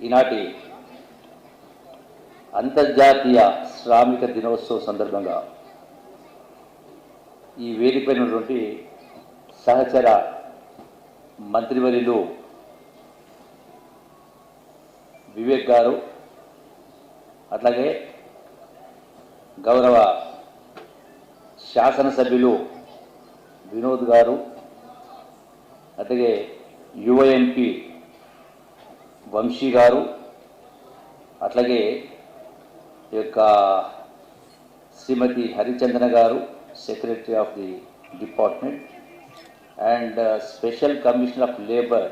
ఈనాటి అంతర్జాతీయ శ్రామిక దినోత్సవ సందర్భంగా ఈ వేదికపై ఉన్నటువంటి సహచర మంత్రివర్యులు వివేక్ గారు, అట్లాగే గౌరవ శాసనసభ్యులు వినోద్ గారు, అట్లాగే యువ ఎంపీ వంశీ గారు, అట్లాగే ఈ యొక్క శ్రీమతి హరిచందన గారు, secretary of the department, and special commissioner of labour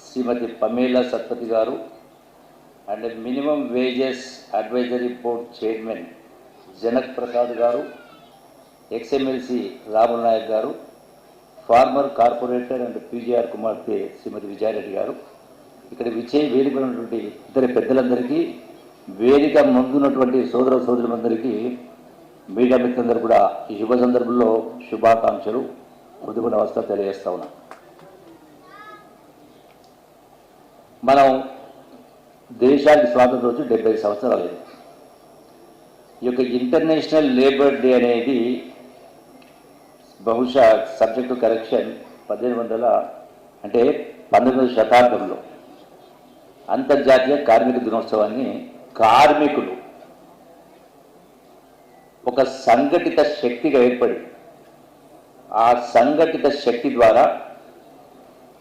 Shrimati Pamela Satpathy గారు, and minimum wages advisory board chairman Janak Prasad గారు, ఎక్స్ఎమ్మెల్సీ రాముల్ నాయక్ గారు, ఫార్మర్ కార్పొరేటర్ అండ్ పీజీఆర్ కుమార్తె శ్రీమతి విజయారెడ్డి గారు, ఇక్కడ వేదిక ఉన్నటువంటి ఇద్దరు పెద్దలందరికీ, వేదిక ముందున్నటువంటి సోదర సోదరులందరికీ, మీడియా మిత్రులందరూ కూడా ఈ శుభ సందర్భంలో శుభాకాంక్షలు, హృదయ నమస్కారం తెలియజేస్తా ఉన్నాం. మనం దేశానికి స్వాతంత్రం వచ్చి 75 సంవత్సరాలు అయింది. ఈ యొక్క ఇంటర్నేషనల్ లేబర్ డే అనేది బహుశా సబ్జెక్టు కరెక్షన్ 19వ శతాబ్దంలో అంతర్జాతీయ కార్మిక దినోత్సవాన్ని కార్మికులు ఒక సంఘటిత శక్తిగా ఏర్పడి ఆ సంఘటిత శక్తి ద్వారా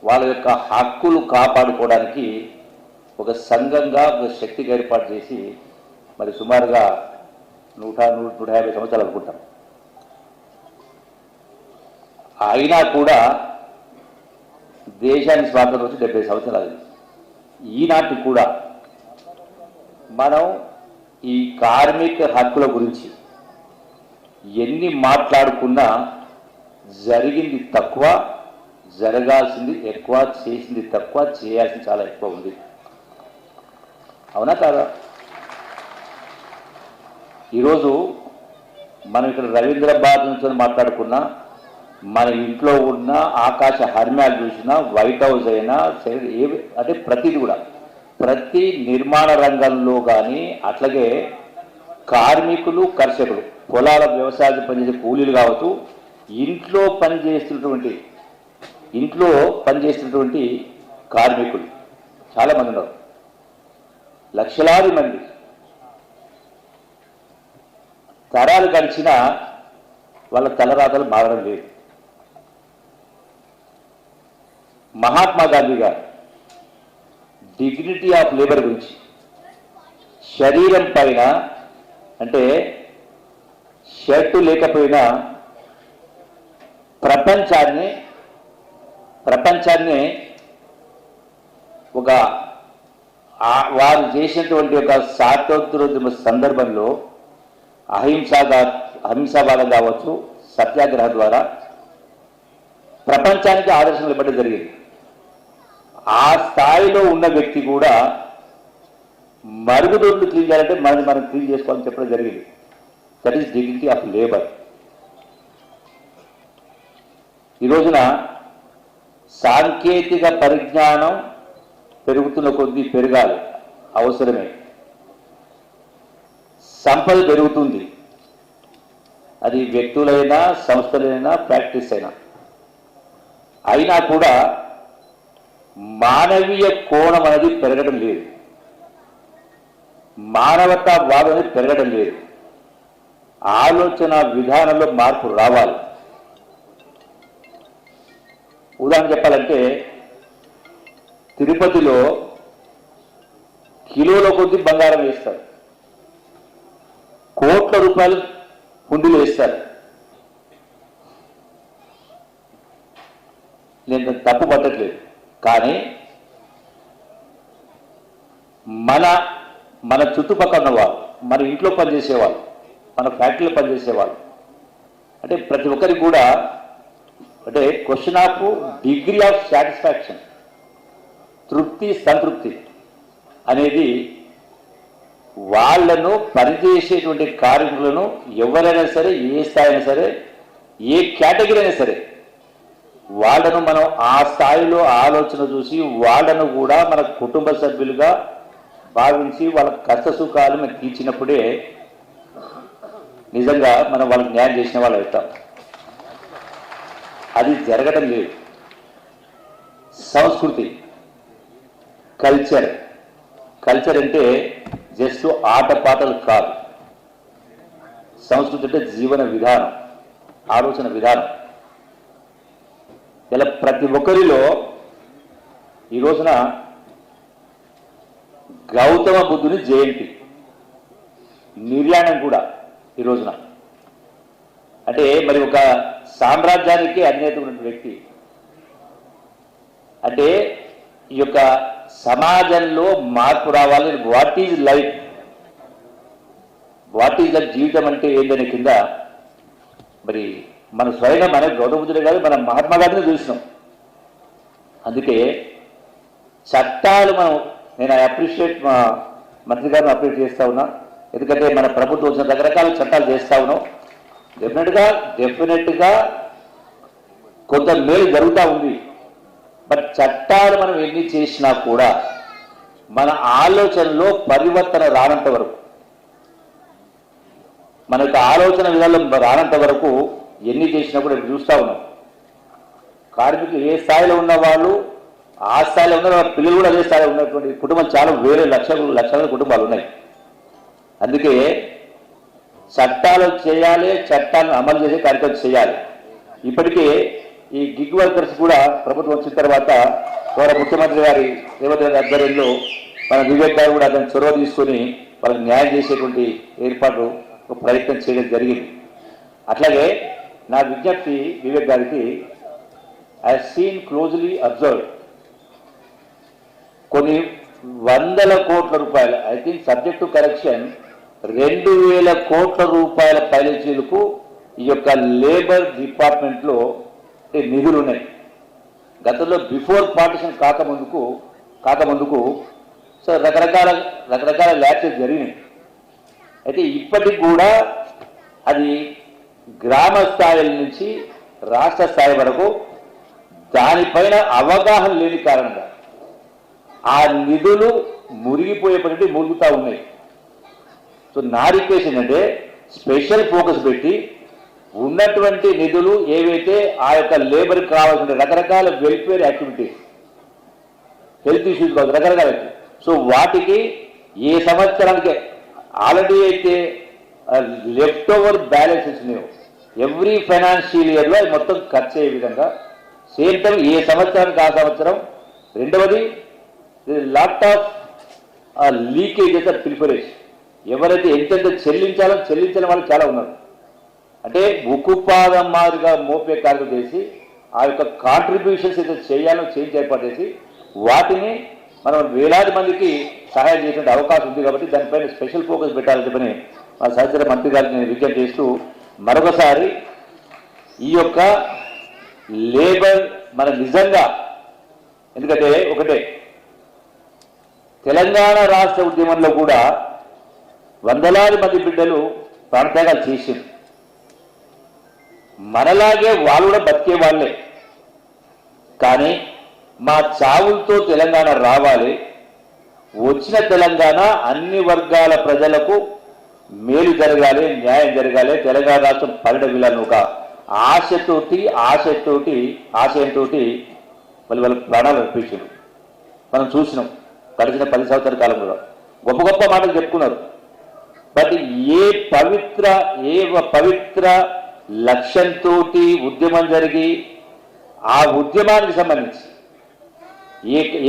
వాళ్ళ యొక్క హక్కులు కాపాడుకోవడానికి ఒక సంఘంగా ఒక శక్తిగా ఏర్పాటు చేసి మరి సుమారుగా 150 సంవత్సరాలు అనుకుంటాం. అయినా కూడా దేశానికి స్వాతంత్రం వచ్చి 70 సంవత్సరాలు. ఈనాటి కూడా మనం ఈ కార్మిక హక్కుల గురించి ఎన్ని మాట్లాడుకున్నా జరిగింది తక్కువ, జరగాల్సింది ఎక్కువ, చేసింది తక్కువ, చేయాల్సింది చాలా ఎక్కువ ఉంది. అవునా కాదా? ఈరోజు మనం ఇక్కడ రవీంద్రబాద్ నుంచి మాట్లాడుకున్నా, మన ఇంట్లో ఉన్న ఆకాశ హర్మ్యాలు చూసినా, వైట్ హౌస్ అయినా అంటే ప్రతిది కూడా, ప్రతి నిర్మాణ రంగంలో కానీ, అట్లాగే కార్మికులు, కర్షకులు, పొలాల వ్యవసాయాలు పనిచేసే కూలీలు కావచ్చు, ఇంట్లో పనిచేస్తున్నటువంటి కార్మికులు చాలామంది ఉన్నారు, లక్షలాది మంది. తరాలు గడిచినా వాళ్ళ తలరాతలు మారడం లేదు. మహాత్మా గాంధీ గారు డిగ్నిటీ ఆఫ్ లేబర్ గురించి, శరీరం పైన అంటే షర్టు లేకపోయినా ప్రపంచాన్ని ఒక వారు చేసినటువంటి ఒక స్వాతంత్రోద్యమ సందర్భంలో అహింసావాదం కావచ్చు, సత్యాగ్రహం ద్వారా ప్రపంచానికి ఆదర్శం ఇవ్వడం జరిగింది. ఆ స్థాయిలో ఉన్న వ్యక్తి కూడా మరుగుదొడ్లు క్లీన్ చేయాలంటే మనం క్లీన్ చేసుకోవాలని చెప్పడం జరిగింది. That is dignity of labour. ఈ రోజున సాంకేతిక పరిజ్ఞానం పెరుగుతున్న కొద్దీ పెరగాలి, అవసరమే. సంపద పెరుగుతుంది, అది వ్యక్తులైనా సంస్థలైనా ప్రాక్టీస్ అయినా. అయినా కూడా మానవీయ కోణం అనేది పెరగడం లేదు, మానవతావాదం అనేది పెరగడం లేదు. ఆలోచన విధానంలో మార్పు రావాలి. ఉదాహరణ చెప్పాలంటే, తిరుపతిలో కిలోల కొద్ది బంగారం వేస్తారు, కోట్ల రూపాయలు హుండీలు వేస్తారు. నేను తప్పు పట్టట్లేదు, కానీ మన చుట్టుపక్కల ఉన్నవాళ్ళు, మన ఇంట్లో పనిచేసేవాళ్ళు, మన ఫ్యాక్టరీలో పనిచేసేవాళ్ళు, అంటే ప్రతి ఒక్కరికి కూడా అంటే question of degree of satisfaction, తృప్తి సంతృప్తి అనేది వాళ్లను పనిచేసేటువంటి కార్మికులను ఎవరైనా సరే, ఏ స్థాయి అయినా సరే, ఏ కేటగిరీ అయినా సరే, వాళ్ళను మనం ఆ స్థాయిలో ఆలోచన చూసి వాళ్ళను కూడా మన కుటుంబ సభ్యులుగా భావించి వాళ్ళ కష్ట సుఖాలు మనం తీర్చినప్పుడే నిజంగా మనం వాళ్ళకి న్యాయం చేసిన వాళ్ళు అవుతాం. అది జరగడం లేదు. సంస్కృతి, కల్చర్ అంటే జస్ట్ ఆటపాటలు కాదు. సంస్కృతి అంటే జీవన విధానం, ఆలోచన విధానం. ఇలా ప్రతి ఒక్కరిలో ఈ రోజున గౌతమ బుద్ధుని జయంతి, నిర్యాణం కూడా ఈ రోజున. అంటే మరి ఒక సామ్రాజ్యానికి అధినేత ఉన్న వ్యక్తి, అంటే ఈ యొక్క సమాజంలో మార్పు రావాలి. వాట్ ఈజ్ లైఫ్, జీవితం అంటే ఏంటనే కింద మరి మన స్వయంగా మన గౌతమ బుద్ధుడే కాదు, మన మహాత్మా గాంధీని చూసినాం. అందుకే చట్టాలు నేను అప్రిషియేట్ మా మంత్రి గారిని అప్రిషియేట్ చేస్తా ఉన్నా. ఎందుకంటే మన ప్రభుత్వం వచ్చిన రకరకాల చట్టాలు చేస్తా ఉన్నాం. డెఫినెట్గా కొంత మేలు జరుగుతూ ఉంది. బట్ చట్టాలు మనం ఎన్ని చేసినా కూడా మన ఆలోచనలో పరివర్తన రానంత వరకు, మన యొక్క ఆలోచన విధానం రానంత వరకు ఎన్ని చేసినా కూడా చూస్తూ ఉన్నాం. కార్మికులు ఏ స్థాయిలో ఉన్న వాళ్ళు ఆ స్థాయిలో ఉన్నారు, వాళ్ళ పిల్లలు కూడా అదే స్థాయిలో ఉన్నటువంటి కుటుంబాలు చాలా వేరే లక్షల కుటుంబాలు ఉన్నాయి. అందుకే చట్టాలు చేయాలి, చట్టాలను అమలు చేసే కార్యక్రమం చేయాలి. ఇప్పటికే ఈ గిగ్ వర్కర్స్ కూడా ప్రభుత్వం వచ్చిన తర్వాత గౌరవ ముఖ్యమంత్రి గారి రేవంత్ రెడ్డి ఆధ్వర్యంలో మన వివేక్ గారు కూడా దాన్ని చొరవ తీసుకొని వాళ్ళకి న్యాయం చేసేటువంటి ఏర్పాటు ప్రయత్నం చేయడం జరిగింది. అట్లాగే నా విజ్ఞప్తి వివేక్ గారికి, ఐ సీన్ క్లోజ్లీ అబ్జర్వ్ కొన్ని వందల కోట్ల రూపాయలు, I think subject to correction, 2000 కోట్ల రూపాయల పైలచీలకు ఈ యొక్క లేబర్ డిపార్ట్మెంట్లో నిధులు ఉన్నాయి. గతంలో బిఫోర్ పార్టిషన్ కాకముందుకు సో రకరకాల ల్యాబ్స్ జరిగినాయి. అయితే ఇప్పటికి కూడా అది గ్రామ స్థాయి నుంచి రాష్ట్ర స్థాయి వరకు దానిపైన అవగాహన లేని కారణంగా ఆ నిధులు మురుగుతూ ఉన్నాయి. సో నా రిక్వెస్ట్ ఏంటంటే స్పెషల్ ఫోకస్ పెట్టి ఉన్నటువంటి నిధులు ఏవైతే ఆ యొక్క లేబర్కి కావాల్సిన రకరకాల వెల్ఫేర్ యాక్టివిటీస్, హెల్త్ ఇష్యూస్ కాదు రకరకాల, సో వాటికి ఏ సంవత్సరానికి ఆల్రెడీ అయితే లెఫ్ట్ ఓవర్ బ్యాలెన్సెస్ ఉన్నాయో ఎవ్రీ ఫైనాన్షియల్ ఇయర్లో అది మొత్తం ఖర్చు అయ్యే విధంగా, సేమ్ టైం ఏ సంవత్సరానికి ఆ సంవత్సరం. రెండవది lot of leakages or pilferage, ఎవరైతే ఎంతెంత చెల్లించని వాళ్ళు చాలా ఉన్నారు. అంటే ఉక్కుపాదం మాదిరిగా మోపే కార్యక్రమం చేసి ఆ యొక్క కాంట్రిబ్యూషన్స్ అయితే చేంజ్ ఏర్పాటు చేసి వాటిని మనం వేలాది మందికి సహాయం చేసే అవకాశం ఉంది. కాబట్టి దానిపైన స్పెషల్ ఫోకస్ పెట్టాలని చెప్పని మా సహచర మంత్రి గారికి నేను విజ్ఞప్తి చేస్తూ, మరొకసారి ఈ యొక్క లేబర్ మన నిజంగా, ఎందుకంటే ఒకటే తెలంగాణ రాష్ట్ర ఉద్యమంలో కూడా వందలాది మంది బిడ్డలు ప్రాణత్యాగాలు చేసింది. మనలాగే వాళ్ళు కూడా బతికే వాళ్ళే. కానీ మా చావులతో తెలంగాణ రావాలి, వచ్చిన తెలంగాణ అన్ని వర్గాల ప్రజలకు మేలు జరగాలి, న్యాయం జరగాలి, తెలంగాణ రాష్ట్రం పరిడవిలను ఒక ఆశయంతో మళ్ళీ వాళ్ళకి ప్రాణాలు అర్పించారు. మనం చూసినాం గడిచిన 10 సంవత్సరాల కాలంలో గొప్ప మాటలు చెప్పుకున్నారు. బట్ ఏ పవిత్ర లక్ష్యంతో ఉద్యమం జరిగి ఆ ఉద్యమానికి సంబంధించి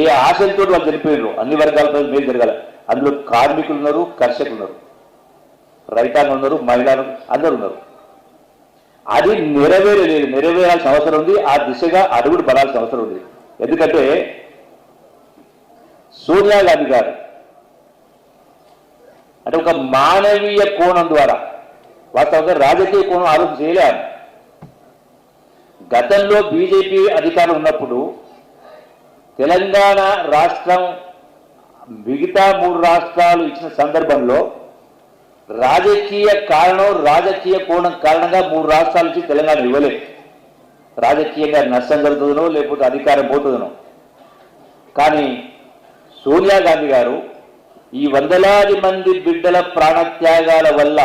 ఏ ఆశలతో వాళ్ళు చనిపోయారు, అన్ని వర్గాల ప్రజలు మేలు జరగాలి. అందులో కార్మికులు ఉన్నారు, కర్షకులు ఉన్నారు, రైతాంగం ఉన్నారు, మహిళలు అందరూ ఉన్నారు. అది నెరవేరాల్సిన అవసరం ఉంది. ఆ దిశగా అడుగులు పడాల్సిన అవసరం ఉంది. ఎందుకంటే సోనియా గాంధీ గారు అంటే ఒక మానవీయ కోణం ద్వారా, వాస్తవంగా రాజకీయ కోణం ఆలోచన చేయలేదు. గతంలో బీజేపీ అధికారం ఉన్నప్పుడు తెలంగాణ రాష్ట్రం మిగతా 3 రాష్ట్రాలు ఇచ్చిన సందర్భంలో రాజకీయ కోణం కారణంగా 3 రాష్ట్రాల నుంచి తెలంగాణ ఇవ్వలేదు. రాజకీయంగా నష్టం జరుగుతుందనో లేకపోతే అధికారం పోతుందనో. కానీ సోనియా గాంధీ గారు ఈ వందలాది మంది బిడ్డల ప్రాణత్యాగాల వల్ల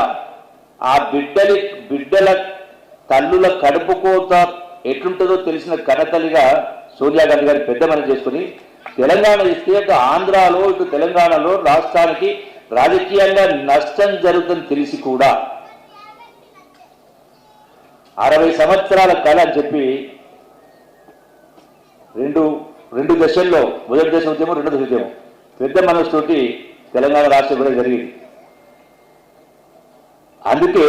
ఆ బిడ్డల తల్లుల కడుపు కోత ఎట్లుంటుందో తెలిసిన కనతల్లిగా సోనియా గాంధీ గారు పెద్ద మనసు చేసుకుని తెలంగాణ ఇస్తే అటు ఆంధ్రాలో ఇటు తెలంగాణలో రాష్ట్రానికి రాజకీయంగా నష్టం జరుగుతుందని తెలిసి కూడా 60 సంవత్సరాల కళ అని చెప్పి రెండు దశల్లో మొదటి దశ ఉద్యమం రెండో దశ ఉద్యమం పెద్ద మనసుతోటి తెలంగాణ రాష్ట్రం కూడా జరిగింది. అందుకే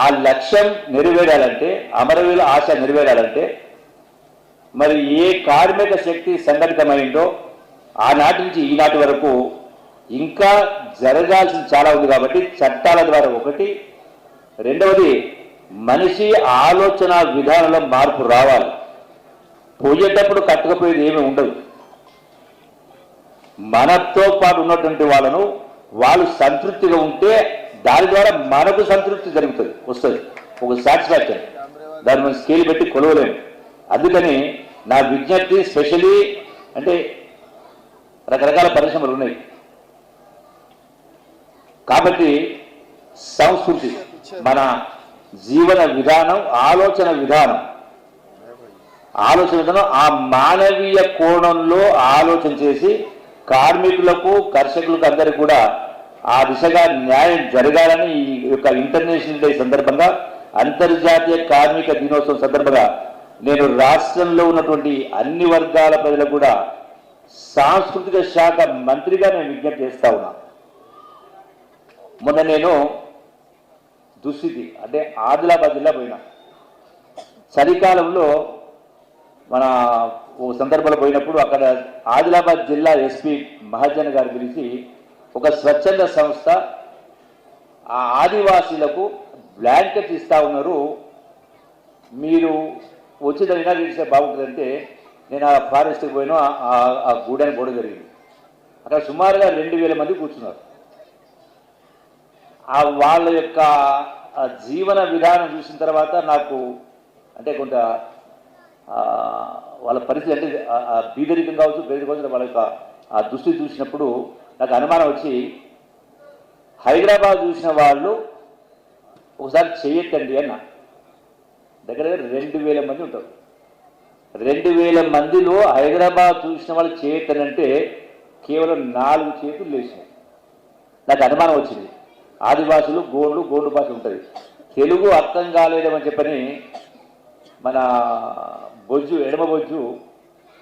ఆ లక్ష్యం నెరవేరాలంటే అమరవీరుల ఆశ నెరవేరాలంటే మరి ఏ కార్మిక శక్తి సంఘటితమైందో ఆనాటి నుంచి ఈనాటి వరకు ఇంకా జరగాల్సింది చాలా ఉంది. కాబట్టి చట్టాల ద్వారా ఒకటి, రెండవది మనిషి ఆలోచన విధానంలో మార్పు రావాలి. పోయేటప్పుడు కట్టకపోయేది ఏమీ ఉండదు. మనతో పాటు ఉన్నటువంటి వాళ్ళు సంతృప్తిగా ఉంటే దాని ద్వారా మనకు సంతృప్తి వస్తుంది, ఒక సాటిస్ఫాక్షన్. దాన్ని మనం స్కేల్ పెట్టి కొలవలేము. అందుకని నా విజ్ఞప్తి స్పెషలీ అంటే రకరకాల పరిశ్రమలు ఉన్నాయి కాబట్టి సంస్కృతి, మన జీవన విధానం, ఆలోచన విధానం ఆ మానవీయ కోణంలో ఆలోచన చేసి కార్మికులకు కర్షకులకు అందరికీ కూడా ఆ దిశగా న్యాయం జరగాలని ఈ యొక్క ఇంటర్నేషనల్ డే సందర్భంగా, అంతర్జాతీయ కార్మిక దినోత్సవం సందర్భంగా నేను రాష్ట్రంలో ఉన్నటువంటి అన్ని వర్గాల ప్రజలకు కూడా సాంస్కృతిక శాఖ మంత్రిగా నేను విజ్ఞప్తి చేస్తా ఉన్నా. మొన్న నేను దుస్థితి అంటే ఆదిలాబాద్ జిల్లా పోయినా. చలికాలంలో మన ఓ సందర్భంలో పోయినప్పుడు అక్కడ ఆదిలాబాద్ జిల్లా ఎస్పీ మహాజన్ గారు పిలిచి ఒక స్వచ్ఛంద సంస్థ ఆ ఆదివాసీలకు బ్లాంకెట్స్ ఇస్తా ఉన్నారు, మీరు వచ్చి దాన్ని ఎలా చేస్తే బాగుంటుందంటే నేను ఆ ఫారెస్ట్కి పోయినా ఆ గూడెని పోవడం జరిగింది. అక్కడ సుమారుగా 2000 మంది కూర్చున్నారు. ఆ వాళ్ళ యొక్క జీవన విధానం చూసిన తర్వాత నాకు అంటే కొంత వాళ్ళ పరిస్థితి అంటే బీదరికం కావచ్చు, పేదరికం కావచ్చు, వాళ్ళ యొక్క ఆ దుస్థితి చూసినప్పుడు నాకు అనుమానం వచ్చి హైదరాబాద్ చూసిన వాళ్ళు ఒకసారి చేయొద్దండి అన్న. దగ్గర 2000 మంది ఉంటారు. 2000 మందిలో హైదరాబాద్ చూసిన వాళ్ళు చేయొద్దనంటే కేవలం 4 చేతులు లేచినాయి. నాకు అనుమానం వచ్చింది. ఆదివాసులు గోండు భాష ఉంటుంది, తెలుగు అర్థం కాలేదని చెప్పని మన బొజ్జు ఎడమ బొజ్జు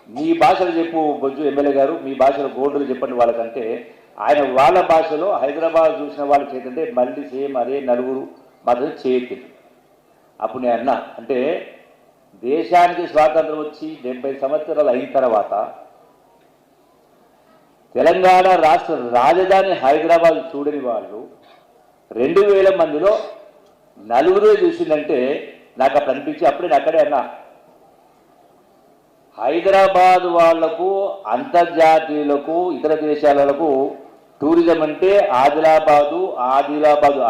మీ భాషలో చెప్పు బొజ్జు ఎమ్మెల్యే గారు, మీ భాషలో గోండులు చెప్పండి వాళ్ళకంటే ఆయన వాళ్ళ భాషలో హైదరాబాద్ చూసిన వాళ్ళు చేతంటే మళ్ళీ సేమ్ అదే నలుగురు మాత్రం చేయొద్దు. అప్పుడు నేను అన్నా, అంటే దేశానికి స్వాతంత్రం వచ్చి 70 సంవత్సరాలు అయిన తర్వాత తెలంగాణ రాష్ట్ర రాజధాని హైదరాబాద్ చూడని వాళ్ళు 2000 మందిలో నలుగురు చూసిందంటే నాకు అప్పుడు అనిపించి అప్పుడే నేను అక్కడే అన్నా, హైదరాబాద్ వాళ్లకు అంతర్జాతీయులకు ఇతర దేశాలకు టూరిజం అంటే ఆదిలాబాదు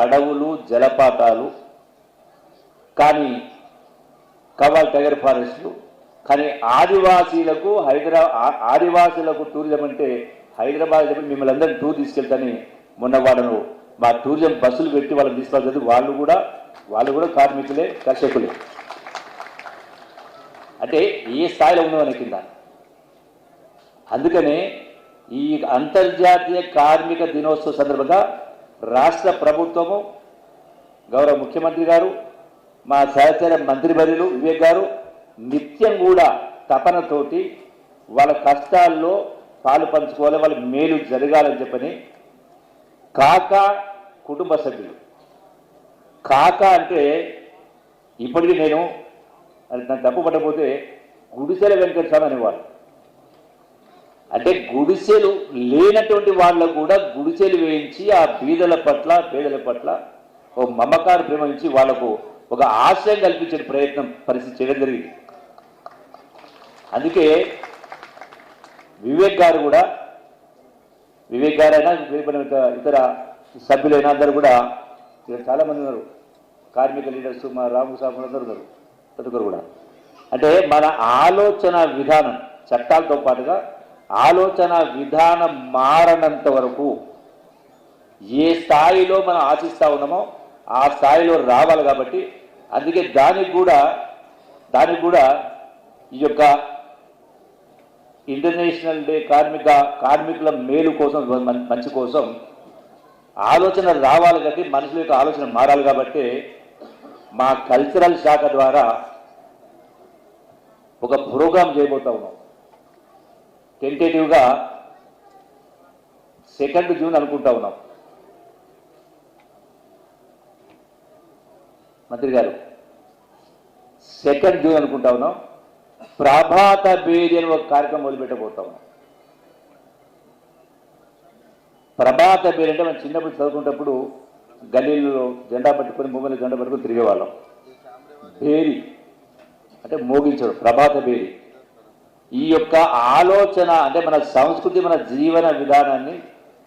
అడవులు జలపాతాలు, కానీ కవాల్ టైగర్ ఫారెస్ట్లు. కానీ ఆదివాసీలకు టూరిజం అంటే హైదరాబాద్ మిమ్మల్ని అందరినీ టూర్ తీసుకెళ్తాని మొన్న వాళ్ళను మా టూరిజం బస్సులు పెట్టి వాళ్ళని తీసుకెళ్తుంది. వాళ్ళు కూడా కార్మికులే, కర్షకులే. అంటే ఏ స్థాయిలో ఉన్నవని కింద. అందుకనే ఈ అంతర్జాతీయ కార్మిక దినోత్సవ సందర్భంగా రాష్ట్ర ప్రభుత్వము, గౌరవ ముఖ్యమంత్రి గారు, మా సహచర మంత్రివర్యులు వివేక్ గారు నిత్యం కూడా తపనతోటి వాళ్ళ కష్టాల్లో పాలు పంచుకోవాలి, వాళ్ళ మేలు జరగాలని చెప్పని కాకా కుటుంబ సభ్యులు. కాకా అంటే ఇప్పటికీ నేను నన్ను తప్పు పట్టకపోతే గుడిసెల వెంకటస్వామి అనేవాళ్ళు. అంటే గుడిసెలు లేనటువంటి వాళ్ళకు కూడా గుడిసెలు వేయించి ఆ పేదల పట్ల ఒక మమకారు ప్రేమించి వాళ్లకు ఒక ఆశ్రయం కల్పించే పరిస్థితి చేయడం జరిగింది. అందుకే వివేక్ గారైనా ఇతర సభ్యులైనా అందరూ కూడా చాలామంది ఉన్నారు, కార్మిక లీడర్స్, మా రాము సాబు అందరూ ఉన్నారు, ప్రతి ఒక్కరు కూడా అంటే మన ఆలోచన విధానం చట్టాలతో పాటుగా ఆలోచన విధానం మారనంత వరకు ఏ స్థాయిలో మనం ఆశిస్తూ ఉన్నామో ఆ స్థాయిలో రావాలి. కాబట్టి అందుకే దానికి కూడా ఈ యొక్క ఇంటర్నేషనల్ డే కార్మికుల మేలు కోసం, మంచి కోసం ఆలోచన రావాలి. కాబట్టి మనుషుల యొక్క ఆలోచన మారాలి. కాబట్టి మా కల్చరల్ శాఖ ద్వారా ఒక ప్రోగ్రాం చేయబోతా ఉన్నాం. టెంటేటివ్గా 2 జూన్ అనుకుంటా ఉన్నాం. మంత్రి గారు 2 జూన్ అనుకుంటా ఉన్నాం. ప్రభాత బేరి అని ఒక కార్యక్రమం మొదలుపెట్టబోతా ఉన్నాం. ప్రభాత బేరి అంటే మనం చిన్నప్పుడు చదువుకునేటప్పుడు గల్లీలో జెండా పట్టుకొని భూమిలో జెండా పట్టుకొని తిరిగేవాళ్ళం. బేరి అంటే మోగించడం, ప్రభాత బేరి. ఈ యొక్క ఆలోచన అంటే మన సంస్కృతి, మన జీవన విధానాన్ని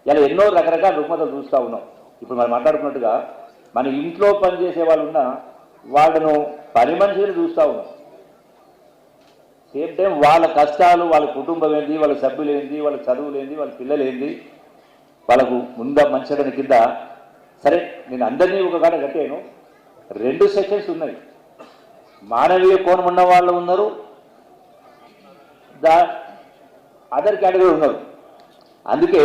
ఇలా ఎన్నో రకరకాల రుగ్మతలు చూస్తూ ఉన్నాం. ఇప్పుడు మనం మాట్లాడుకున్నట్టుగా మన ఇంట్లో పనిచేసే వాళ్ళు ఉన్న వాళ్ళను పని మనుషులు చూస్తూ ఉన్నాం. సేమ్ టైం వాళ్ళ కష్టాలు, వాళ్ళ కుటుంబం ఏంది, వాళ్ళ సభ్యులు ఏంది, వాళ్ళ చదువులు ఏంది, వాళ్ళ పిల్లలు ఏంది, వాళ్ళకు ముందా మంచడని కింద. సరే, నేను అందరినీ ఒక కాడ కట్టాను. 2 సెక్షన్స్ ఉన్నాయి. మానవీయ కోణం ఉన్న వాళ్ళు ఉన్నారు, అదర్ కేటగిరీ ఉన్నారు. అందుకే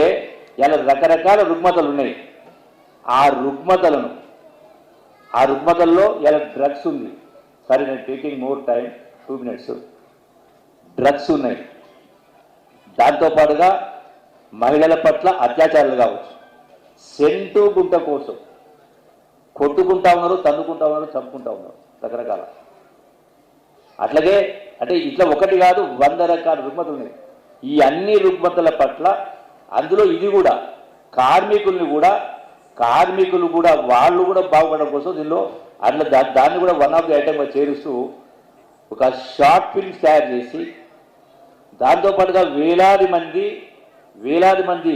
ఇలా రకరకాల రుగ్మతలు ఉన్నాయి. ఆ రుగ్మతల్లో ఇలా డ్రగ్స్ ఉంది. సరే, నేను taking more time, 2 minutes. Drugs ఉన్నాయి. దాంతోపాటుగా మహిళల పట్ల అత్యాచారాలు కావచ్చు, సెంటు గుంట కోసం కొట్టుకుంటా ఉన్నారు, తన్నుకుంటా ఉన్నారు, చంపుకుంటా ఉన్నారు, రకరకాల. అట్లాగే అంటే ఇట్లా ఒకటి కాదు, 100 రకాల రుగ్మతలు ఉన్నాయి. ఈ అన్ని రుగ్మతల పట్ల అందులో ఇది కూడా కార్మికులు కూడా వాళ్ళు కూడా బాగుపడడం కోసం దీనిలో అట్లా దాన్ని కూడా వన్ ఆఫ్ ది ఐటమ్గా చేరుస్తూ ఒక షార్ట్ ఫిల్మ్స్ తయారు చేసి దాంతోపాటుగా వేలాది మంది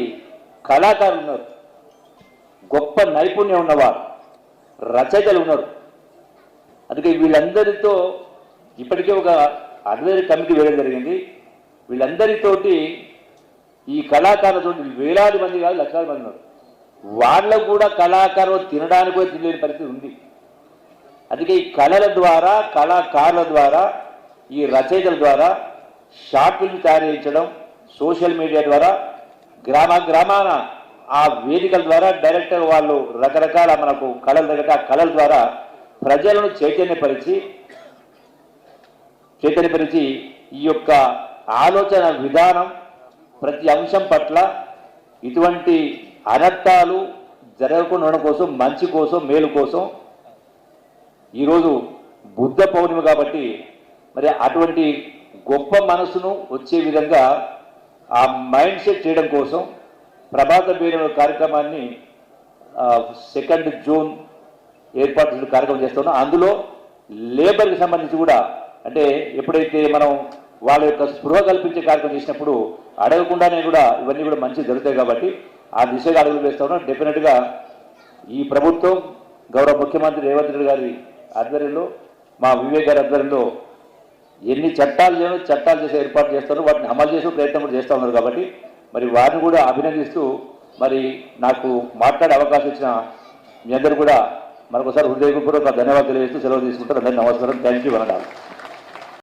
కళాకారులు ఉన్నారు, గొప్ప నైపుణ్యం ఉన్నవారు, రచయితలు ఉన్నారు. అందుకే వీళ్ళందరితో ఇప్పటికే ఒక అడ్వైజరీ కమిటీ వేయడం జరిగింది. వీళ్ళందరితోటి ఈ కళాకారులతో వేలాది మంది కాదు, లక్షలాది మంది ఉన్నారు. వాళ్ళకు కూడా కళాకారులు తినడానికి కూడా తినలేని పరిస్థితి ఉంది. అందుకే ఈ కళల ద్వారా, కళాకారుల ద్వారా, ఈ రచయితల ద్వారా షార్ట్ ఫిల్మ్ తయారు చేయించడం, సోషల్ మీడియా ద్వారా గ్రామాన ఆ వేదికల ద్వారా డైరెక్టర్ వాళ్ళు రకరకాల మనకు కళలు దగ్గర ఆ కళల ద్వారా ప్రజలను చైతన్యపరిచి ఈ యొక్క ఆలోచన విధానం ప్రతి అంశం పట్ల ఇటువంటి అనర్థాలు జరగకుండా ఉండడం కోసం, మంచి కోసం, మేలు కోసం ఈరోజు బుద్ధ పౌర్ణిమ కాబట్టి మరి అటువంటి గొప్ప మనసును వచ్చే విధంగా ఆ మైండ్ సెట్ చేయడం కోసం ప్రభాత బేరి కార్యక్రమాన్ని 2 జూన్ ఏర్పాటు చేసిన కార్యక్రమం చేస్తున్నాం. అందులో లేబర్కి సంబంధించి కూడా అంటే ఎప్పుడైతే మనం వాళ్ళ యొక్క స్పృహ కల్పించే కార్యక్రమం చేసినప్పుడు అడగకుండానే కూడా ఇవన్నీ కూడా మంచి జరుగుతాయి. కాబట్టి ఆ దిశగా అడుగులు వేస్తా ఉన్నాం. డెఫినెట్గా ఈ ప్రభుత్వం గౌరవ ముఖ్యమంత్రి రేవంత్ రెడ్డి గారి ఆధ్వర్యంలో, మా వివేక్ గారి ఆధ్వర్యంలో ఎన్ని చట్టాలు చేసే ఏర్పాటు చేస్తారో వాటిని అమలు చేసే ప్రయత్నం కూడా చేస్తూ ఉన్నారు. కాబట్టి మరి వారిని కూడా అభినందిస్తూ మరి నాకు మాట్లాడే అవకాశం ఇచ్చిన మీ అందరూ కూడా మరొకసారి హృదయపూర్వక ధన్యవాదాలు తెలియజేస్తూ సెలవు తీసుకుంటారు. అందరికీ నమస్కారం. Thank you.